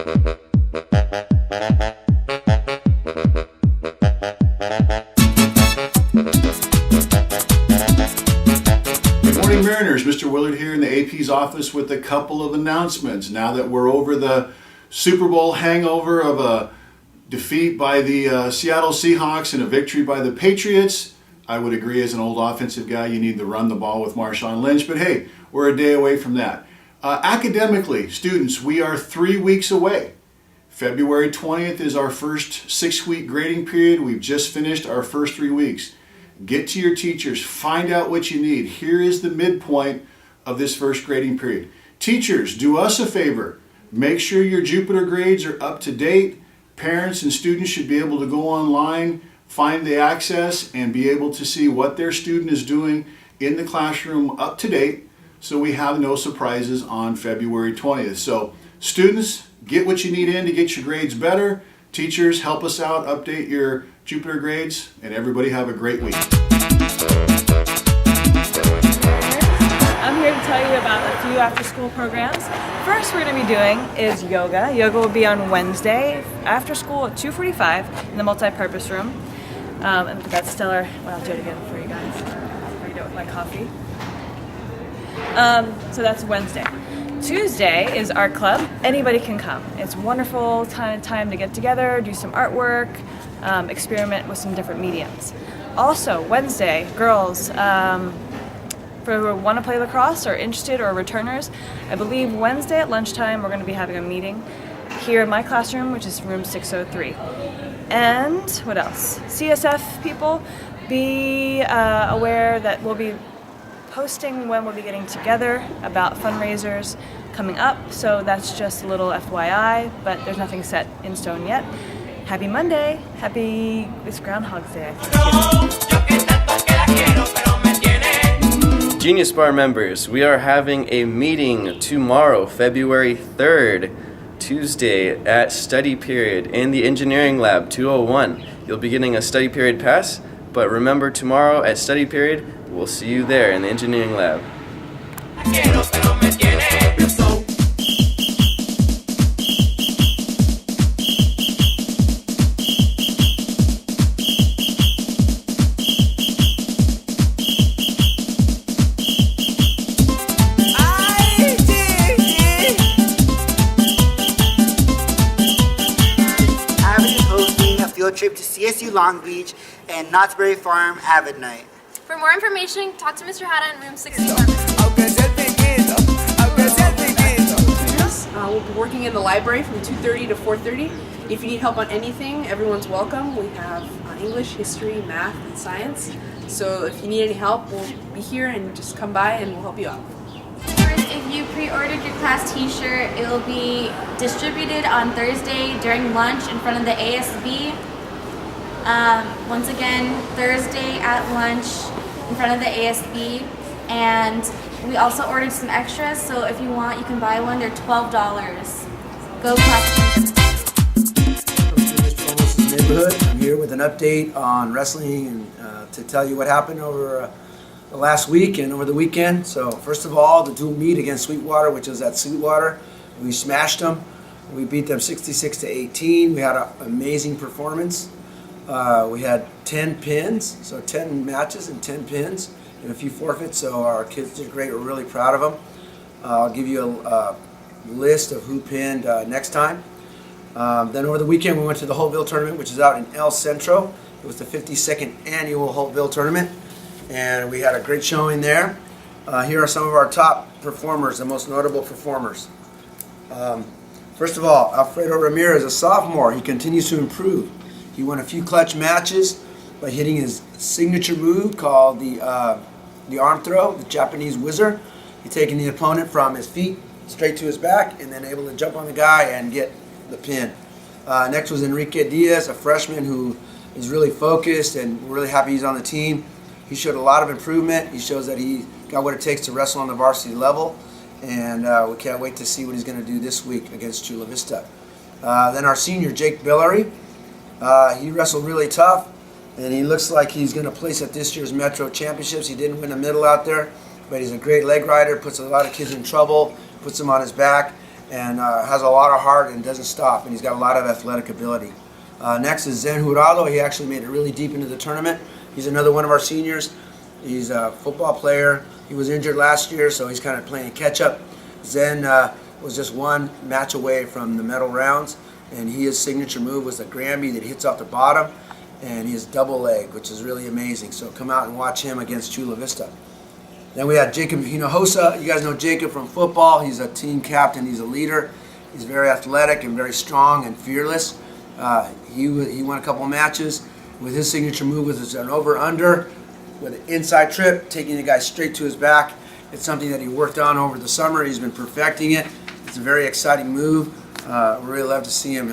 Morning Mariners, Mr. Willard here in the AP's office with a couple of announcements. Now that we're over the Super Bowl hangover of a defeat by the Seattle Seahawks and a victory by the Patriots, I would agree as an old offensive guy you need to run the ball with Marshawn Lynch, but hey, we're a day away from that. Academically, students, we are 3 weeks away. February 20th is our first 6-week grading period. We've just finished our first 3 weeks. Get to your teachers, find out what you need. Here is the midpoint of this first grading period. Teachers, do us a favor. Make sure your Jupiter grades are up to date. Parents and students should be able to go online, find the access, and be able to see what their student is doing in the classroom up to date, so we have no surprises on February 20th. So students, get what you need in to get your grades better. Teachers, help us out, update your Jupiter grades, and everybody have a great week. I'm here to tell you about a few after-school programs. First we're going to be doing is yoga. Yoga will be on Wednesday after school at 2:45 in the multi-purpose room. And that's stellar. Well, I'll do it again for you guys. I'll read it with my coffee. So that's Wednesday. Tuesday is art club. Anybody can come. It's a wonderful time to get together, do some artwork, experiment with some different mediums. Also, Wednesday, girls, for who want to play lacrosse or interested or returners, I believe Wednesday at lunchtime we're going to be having a meeting here in my classroom, which is room 603. And what else? CSF people, be aware that we'll be posting when we'll be getting together about fundraisers coming up, so that's just a little FYI, but there's nothing set in stone yet. Happy Monday! It's Groundhog's Day, I think. Genius Bar members, we are having a meeting tomorrow, February 3rd, Tuesday at study period in the engineering lab 201. You'll be getting a study period pass, but remember tomorrow at study period, we'll see you there in the engineering lab. Trip to CSU Long Beach and Knott's Berry Farm Avid Night. For more information, talk to Mr. Hatta in room 64. We'll be working in the library from 2:30 to 4:30. If you need help on anything, everyone's welcome. We have English, history, math, and science. So if you need any help, we'll be here and just come by and we'll help you out. If you pre-ordered your class t-shirt, it will be distributed on Thursday during lunch in front of the ASB. Once again, Thursday at lunch in front of the ASB, and we also ordered some extras, so if you want, you can buy one. They're $12. Go class. Neighborhood. I'm here with an update on wrestling and to tell you what happened over the last week and over the weekend. So first of all, the dual meet against Sweetwater, which was at Sweetwater, we smashed them. We beat them 66-18. We had an amazing performance. We had 10 pins, so 10 matches and 10 pins and a few forfeits, so our kids did great. We're really proud of them. I'll give you a list of who pinned next time. Then over the weekend we went to the Holtville tournament, which is out in El Centro. It was the 52nd annual Holtville tournament, and we had a great showing there. Here are some of our top performers, the most notable performers. First of all, Alfredo Ramirez, a sophomore. He continues to improve. He won a few clutch matches by hitting his signature move called the arm throw, the Japanese whizzer. He's taking the opponent from his feet straight to his back and then able to jump on the guy and get the pin. Next was Enrique Diaz, a freshman who is really focused, and we're really happy he's on the team. He showed a lot of improvement. He shows that he got what it takes to wrestle on the varsity level, and we can't wait to see what he's going to do this week against Chula Vista. Then our senior, Jake Billary, he wrestled really tough, and he looks like he's going to place at this year's Metro Championships. He didn't win a medal out there, but he's a great leg rider, puts a lot of kids in trouble, puts them on his back, and has a lot of heart and doesn't stop, and he's got a lot of athletic ability. Next is Zen Jurado. He actually made it really deep into the tournament. He's another one of our seniors. He's a football player. He was injured last year, so he's kind of playing catch up. Zen was just one match away from the medal rounds, and his signature move was the Granby that hits off the bottom, and he has double leg, which is really amazing. So come out and watch him against Chula Vista. Then we have Jacob Hinojosa. You guys know Jacob from football. He's a team captain. He's a leader. He's very athletic and very strong and fearless. He won a couple matches with his signature move, which is an over-under with an inside trip, taking the guy straight to his back. It's something that he worked on over the summer. He's been perfecting it. It's a very exciting move. We really love to see him,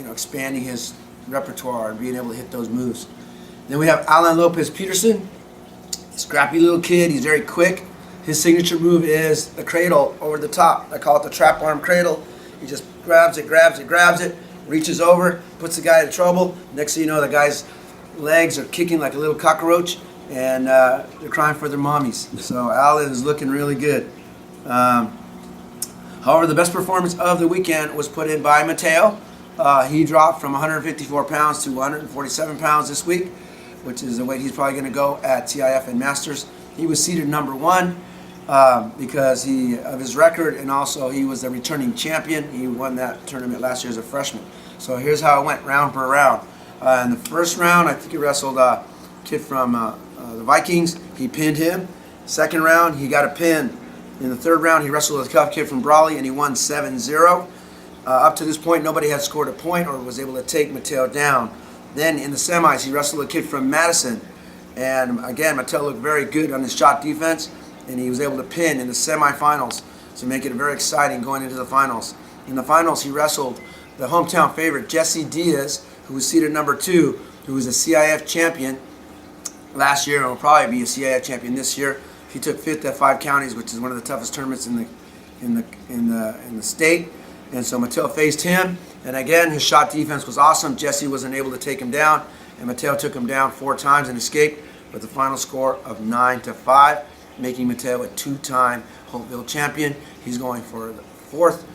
expanding his repertoire and being able to hit those moves. Then we have Alan Lopez Peterson. Scrappy little kid. He's very quick. His signature move is the cradle over the top. I call it the trap arm cradle. He just grabs it, reaches over, puts the guy in trouble. Next thing you know, the guy's legs are kicking like a little cockroach, and they're crying for their mommies. So Alan is looking really good. However, the best performance of the weekend was put in by Mateo. He dropped from 154 pounds to 147 pounds this week, which is the weight he's probably going to go at TIF and Masters. He was seeded number 1 because of his record, and also he was the returning champion. He won that tournament last year as a freshman. So here's how it went round per round. In the first round, I think he wrestled a kid from the Vikings. He pinned him. Second round, he got a pin. In the third round, he wrestled a tough kid from Brawley, and he won 7-0. Up to this point, nobody had scored a point or was able to take Mateo down. Then in the semis, he wrestled a kid from Madison. And again, Mateo looked very good on his shot defense, and he was able to pin in the semifinals to make it very exciting going into the finals. In the finals, he wrestled the hometown favorite, Jesse Diaz, who was seeded number 2, who was a CIF champion last year and will probably be a CIF champion this year. He took 5th at 5 counties, which is one of the toughest tournaments in the state. And so Mateo faced him, and again, his shot defense was awesome. Jesse wasn't able to take him down, and Mateo took him down 4 times and escaped with a final score of 9-5, making Mateo a 2-time Holtville champion. He's going for the fourth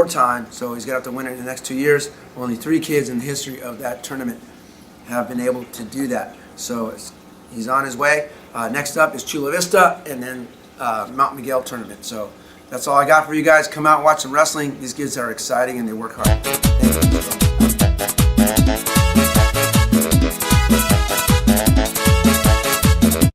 time, so he's going to have to win it in the next 2 years. Only 3 kids in the history of that tournament have been able to do that. So he's on his way. Next up is Chula Vista, and then Mount Miguel tournament. So that's all I got for you guys. Come out and watch some wrestling. These kids are exciting and they work hard. Thank you.